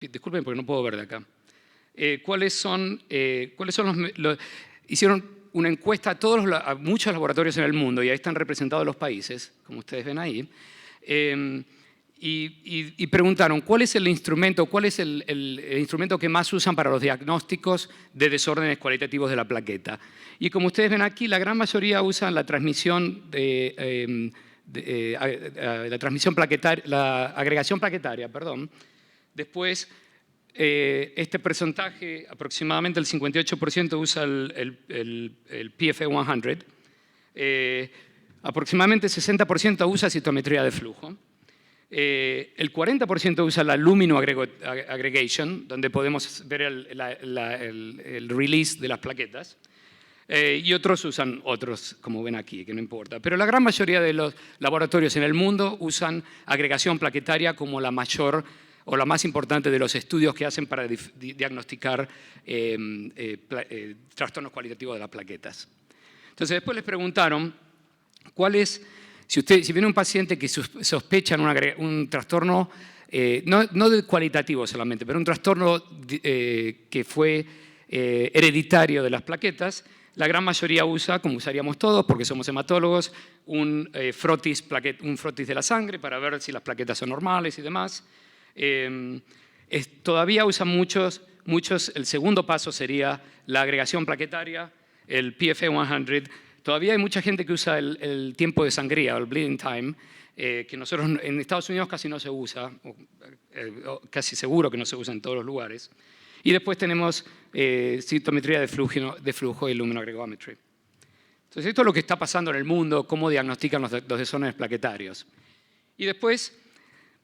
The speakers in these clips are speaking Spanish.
Disculpen porque no puedo ver de acá. ¿Cuáles son hicieron una encuesta a muchos laboratorios en el mundo, y ahí están representados los países, como ustedes ven ahí, y preguntaron cuál es el instrumento que más usan para los diagnósticos de desórdenes cualitativos de la plaqueta. Y como ustedes ven aquí, la gran mayoría usan la transmisión la agregación plaquetaria, perdón. Después, este porcentaje, aproximadamente el 58%, usa el PFA 100. Aproximadamente 60% usa citometría de flujo. El 40% usa la lumino aggregation, donde podemos ver el release de las plaquetas. Y otros usan otros, como ven aquí, que no importa. Pero la gran mayoría de los laboratorios en el mundo usan agregación plaquetaria como la mayor o la más importante de los estudios que hacen para diagnosticar trastornos cualitativos de las plaquetas. Entonces, después les preguntaron si viene un paciente que sospecha un trastorno, no de cualitativo solamente, pero un trastorno que fue hereditario de las plaquetas, la gran mayoría usa, como usaríamos todos, porque somos hematólogos, un frotis de la sangre para ver si las plaquetas son normales y demás. Todavía usan muchos, el segundo paso sería la agregación plaquetaria, el PFA 100. Todavía hay mucha gente que usa el tiempo de sangría, el bleeding time, que nosotros en Estados Unidos casi no se usa, casi seguro que no se usa en todos los lugares. Y después tenemos citometría de flujo y luminoagregometry. Entonces, esto es lo que está pasando en el mundo, cómo diagnostican los desórdenes plaquetarios. Y después,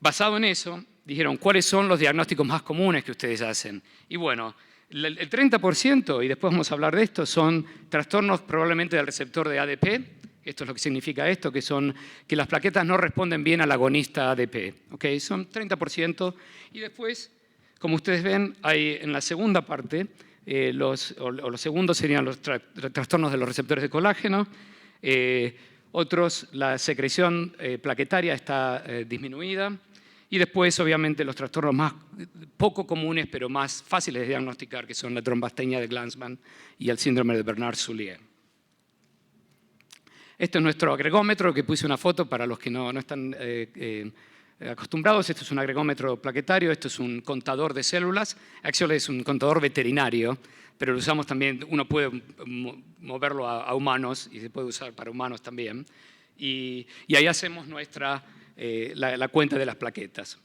basado en eso, dijeron, ¿cuáles son los diagnósticos más comunes que ustedes hacen? Y bueno, el 30%, y después vamos a hablar de esto, son trastornos probablemente del receptor de ADP. Esto es lo que significa esto, que las plaquetas no responden bien al agonista ADP. ¿Okay? Son 30%. Y después, como ustedes ven, hay en la segunda parte, los segundos serían los trastornos de los receptores de colágeno. Otros, la secreción plaquetaria está disminuida. Y después, obviamente, los trastornos más poco comunes, pero más fáciles de diagnosticar, que son la trombastenia de Glanzmann y el síndrome de Bernard-Soulier. Este es nuestro agregómetro, que puse una foto para los que no están acostumbrados. Esto es un agregómetro plaquetario, esto es un contador de células. Actually es un contador veterinario, pero lo usamos también, uno puede moverlo a humanos y se puede usar para humanos también. Y ahí hacemos la cuenta de las plaquetas.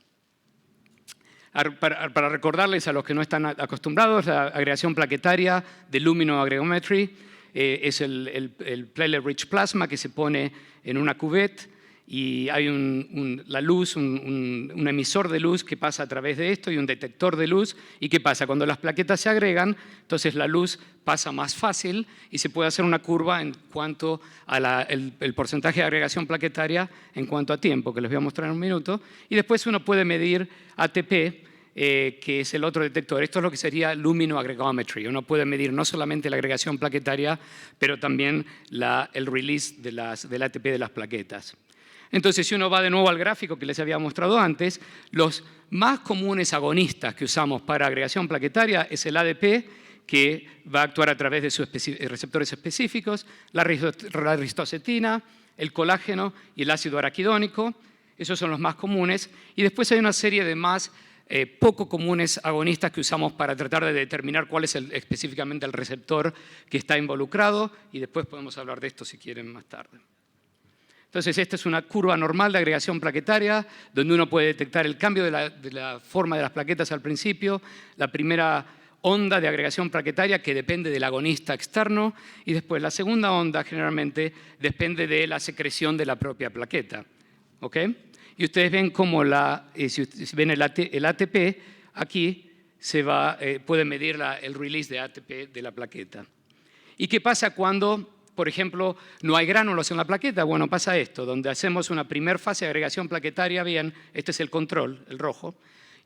Para recordarles a los que no están acostumbrados, la agregación plaquetaria de luminoagregometry es el platelet-rich plasma que se pone en una cuvette y hay la luz, un emisor de luz que pasa a través de esto y un detector de luz. ¿Y qué pasa? Cuando las plaquetas se agregan, entonces la luz pasa más fácil y se puede hacer una curva en cuanto al porcentaje de agregación plaquetaria en cuanto a tiempo, que les voy a mostrar en un minuto. Y después uno puede medir ATP, que es el otro detector. Esto es lo que sería luminoagregometry. Uno puede medir no solamente la agregación plaquetaria, pero también el release del ATP de las plaquetas. Entonces, si uno va de nuevo al gráfico que les había mostrado antes, los más comunes agonistas que usamos para agregación plaquetaria es el ADP, que va a actuar a través de sus receptores específicos, la ristocetina, el colágeno y el ácido araquidónico. Esos son los más comunes. Y después hay una serie de más poco comunes agonistas que usamos para tratar de determinar cuál es específicamente el receptor que está involucrado. Y después podemos hablar de esto si quieren más tarde. Entonces, esta es una curva normal de agregación plaquetaria, donde uno puede detectar el cambio de la forma de las plaquetas al principio, la primera onda de agregación plaquetaria que depende del agonista externo, y después la segunda onda generalmente depende de la secreción de la propia plaqueta. ¿Okay? Y ustedes ven cómo si ven el ATP, aquí puede medir el release de ATP de la plaqueta. ¿Y qué pasa cuando, por ejemplo, no hay gránulos en la plaqueta? Bueno, pasa esto, donde hacemos una primera fase de agregación plaquetaria, bien, este es el control, el rojo,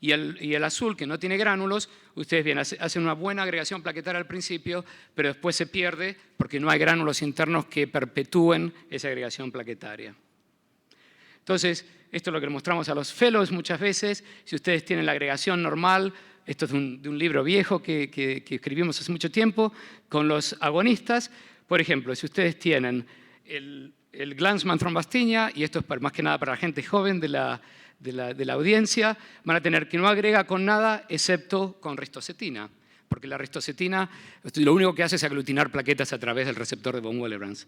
y el azul, que no tiene gránulos, ustedes bien, hacen una buena agregación plaquetaria al principio, pero después se pierde porque no hay gránulos internos que perpetúen esa agregación plaquetaria. Entonces, Esto es lo que mostramos a los fellows muchas veces. Si ustedes tienen la agregación normal, esto es de un libro viejo que escribimos hace mucho tiempo, con los agonistas. Por ejemplo, si ustedes tienen el Glanzmann thrombastina, y esto es más que nada para la gente joven de la audiencia, van a tener que no agrega con nada excepto con ristocetina, porque la ristocetina lo único que hace es aglutinar plaquetas a través del receptor de von Willebrand.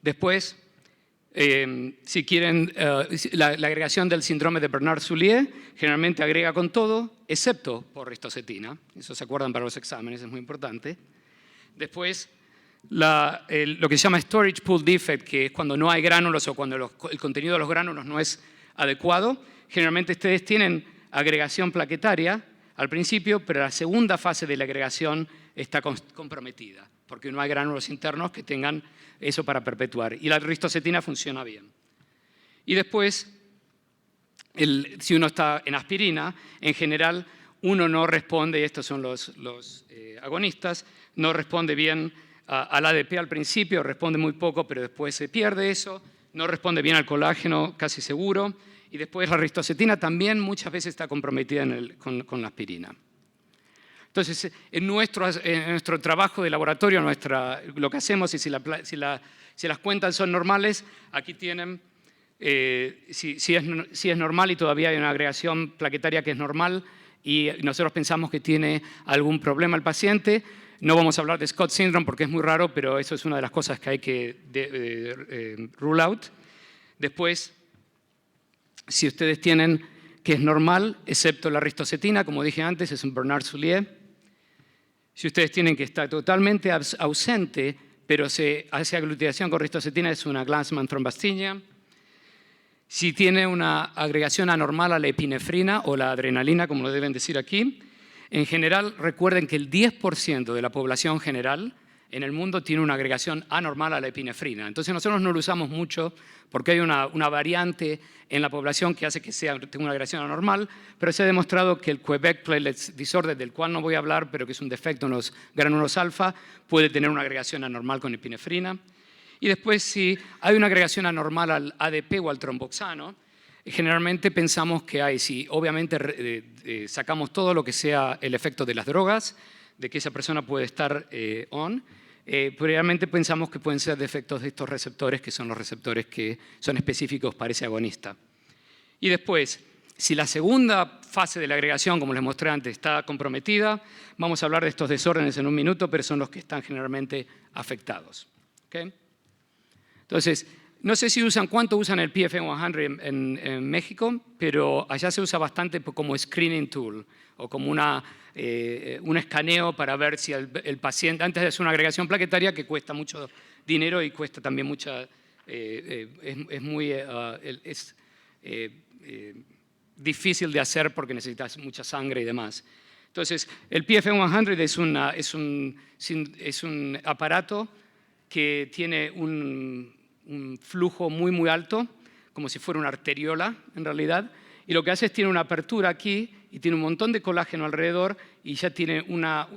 Después, si quieren, la agregación del síndrome de Bernard-Soulier generalmente agrega con todo, excepto por ristocetina. Eso se acuerdan para los exámenes, es muy importante. Después, lo que se llama storage pool defect, que es cuando no hay gránulos o cuando el contenido de los gránulos no es adecuado. Generalmente ustedes tienen agregación plaquetaria al principio, pero la segunda fase de la agregación está comprometida, porque no hay gránulos internos que tengan eso para perpetuar. Y la ristocetina funciona bien. Y después, si uno está en aspirina, en general uno no responde, y estos son los agonistas, no responde bien al ADP al principio, responde muy poco, pero después se pierde eso, no responde bien al colágeno, casi seguro, y después la ristocetina también muchas veces está comprometida con la aspirina. Entonces, en nuestro trabajo de laboratorio, lo que hacemos, y si las cuentas son normales, aquí tienen, si es normal y todavía hay una agregación plaquetaria que es normal, y nosotros pensamos que tiene algún problema el paciente. No vamos a hablar de Scott syndrome porque es muy raro, pero eso es una de las cosas que hay que rule out. Después, si ustedes tienen que es normal, excepto la ristocetina, como dije antes, es un Bernard-Soulier. Si ustedes tienen que estar totalmente ausente, pero se hace aglutinación con ristocetina, es una Glanzmann thrombastina. Si tiene una agregación anormal a la epinefrina o la adrenalina, como lo deben decir aquí, en general, recuerden que el 10% de la población general en el mundo tiene una agregación anormal a la epinefrina. Entonces nosotros no lo usamos mucho porque hay una variante en la población que hace que tenga una agregación anormal, pero se ha demostrado que el Quebec Platelet Disorder, del cual no voy a hablar, pero que es un defecto en los gránulos alfa, puede tener una agregación anormal con epinefrina. Y después, si hay una agregación anormal al ADP o al tromboxano, generalmente pensamos que hay, si obviamente sacamos todo lo que sea el efecto de las drogas, de que esa persona puede estar realmente pensamos que pueden ser defectos de estos receptores, que son los receptores que son específicos para ese agonista. Y después, si la segunda fase de la agregación, como les mostré antes, está comprometida, vamos a hablar de estos desórdenes en un minuto, pero son los que están generalmente afectados. ¿Okay? Entonces, no sé cuánto usan el PFM100 en México, pero allá se usa bastante como screening tool o como un escaneo para ver si el paciente, antes de hacer una agregación plaquetaria que cuesta mucho dinero y cuesta también mucha, es muy difícil de hacer porque necesitas mucha sangre y demás. Entonces, el PFM100 es un aparato que tiene un flujo muy, muy alto, como si fuera una arteriola, en realidad, y lo que hace es tiene una apertura aquí y tiene un montón de colágeno alrededor y ya tiene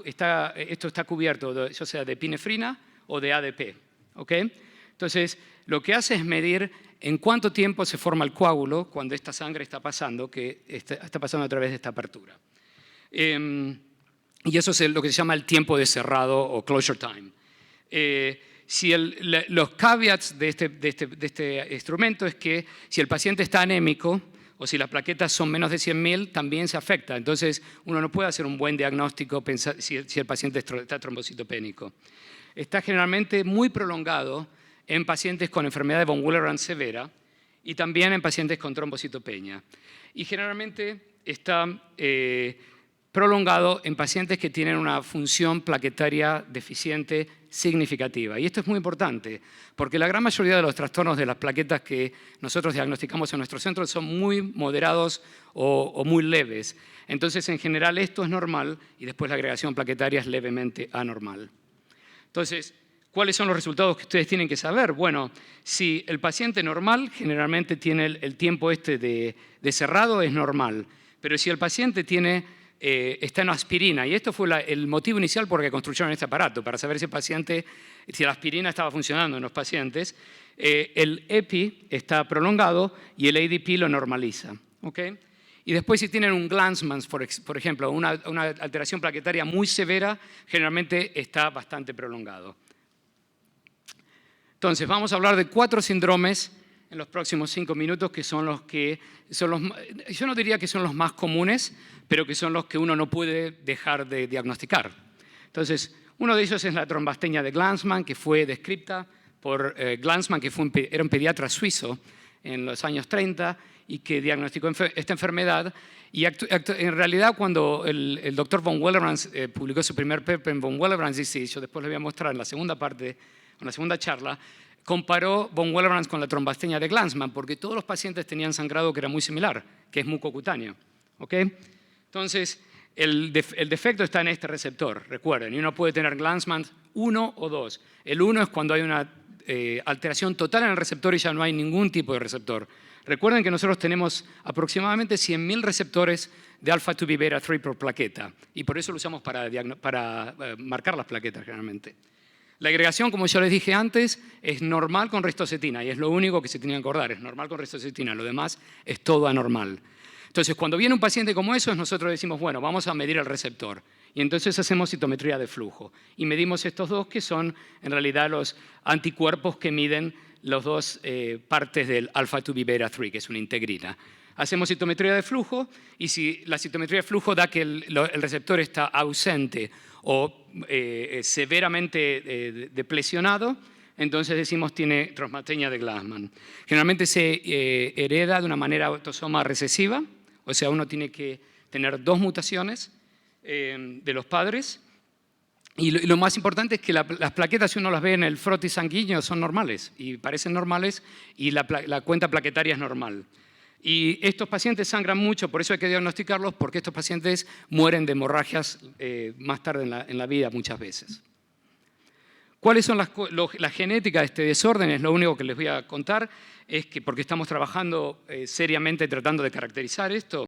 esto está cubierto, ya sea de epinefrina o de ADP. ¿Okay? Entonces, lo que hace es medir en cuánto tiempo se forma el coágulo cuando esta sangre está pasando, que está pasando a través de esta apertura. Y eso es lo que se llama el tiempo de cerrado o closure time. Los caveats de este instrumento es que si el paciente está anémico o si las plaquetas son menos de 100.000, también se afecta. Entonces, uno no puede hacer un buen diagnóstico si el paciente está trombocitopénico. Está generalmente muy prolongado en pacientes con enfermedad de von Willebrand severa y también en pacientes con trombocitopenia. Y generalmente está prolongado en pacientes que tienen una función plaquetaria deficiente significativa. Y esto es muy importante, porque la gran mayoría de los trastornos de las plaquetas que nosotros diagnosticamos en nuestro centro son muy moderados o muy leves. Entonces, en general, esto es normal y después la agregación plaquetaria es levemente anormal. Entonces, ¿cuáles son los resultados que ustedes tienen que saber? Bueno, si el paciente normal generalmente tiene el tiempo de cerrado, es normal. Pero si el paciente tiene está en aspirina. Y esto fue el motivo inicial por el que construyeron este aparato, para saber si la aspirina estaba funcionando en los pacientes. El EPI está prolongado y el ADP lo normaliza. ¿Okay? Y después, si tienen un Glanzmann, por ejemplo, una alteración plaquetaria muy severa, generalmente está bastante prolongado. Entonces, vamos a hablar de 4 síndromes en los próximos 5 minutos, que son los yo no diría que son los más comunes, pero que son los que uno no puede dejar de diagnosticar. Entonces, uno de ellos es la trombastenia de Glanzmann, que fue descrita por Glanzmann, que era un pediatra suizo en los años 30 y que diagnosticó esta enfermedad. Y en realidad, cuando el doctor von Willebrand publicó su primer paper en von Willebrand disease, yo después le voy a mostrar en la segunda parte, en la segunda charla, comparó von Willebrand con la trombastenia de Glanzmann, porque todos los pacientes tenían sangrado que era muy similar, que es mucocutáneo. ¿Okay? Entonces, el defecto está en este receptor, recuerden, y uno puede tener Glanzmann 1 o 2. El 1 es cuando hay una alteración total en el receptor y ya no hay ningún tipo de receptor. Recuerden que nosotros tenemos aproximadamente 100.000 receptores de alfa-2 beta-3 por plaqueta, y por eso lo usamos para marcar las plaquetas generalmente. La agregación, como yo les dije antes, es normal con ristocetina, y es lo único que se tiene que acordar, es normal con ristocetina, lo demás es todo anormal. Entonces, cuando viene un paciente como eso, nosotros decimos, bueno, vamos a medir el receptor. Y entonces hacemos citometría de flujo. Y medimos estos dos, que son en realidad los anticuerpos que miden las dos partes del alfa-2 beta-3, que es una integrina. Hacemos citometría de flujo, y si la citometría de flujo da que el receptor está ausente o severamente deplesionado, entonces decimos tiene trombastenia de Glanzmann. Generalmente se hereda de una manera autosoma recesiva, o sea, uno tiene que tener 2 mutaciones de los padres. Y lo más importante es que las plaquetas, si uno las ve en el frotis sanguíneo, son normales y parecen normales, y la cuenta plaquetaria es normal. Y estos pacientes sangran mucho, por eso hay que diagnosticarlos, porque estos pacientes mueren de hemorragias más tarde en la vida muchas veces. ¿Cuáles son la genética de este desorden? Es lo único que les voy a contar, es que porque estamos trabajando seriamente tratando de caracterizar esto.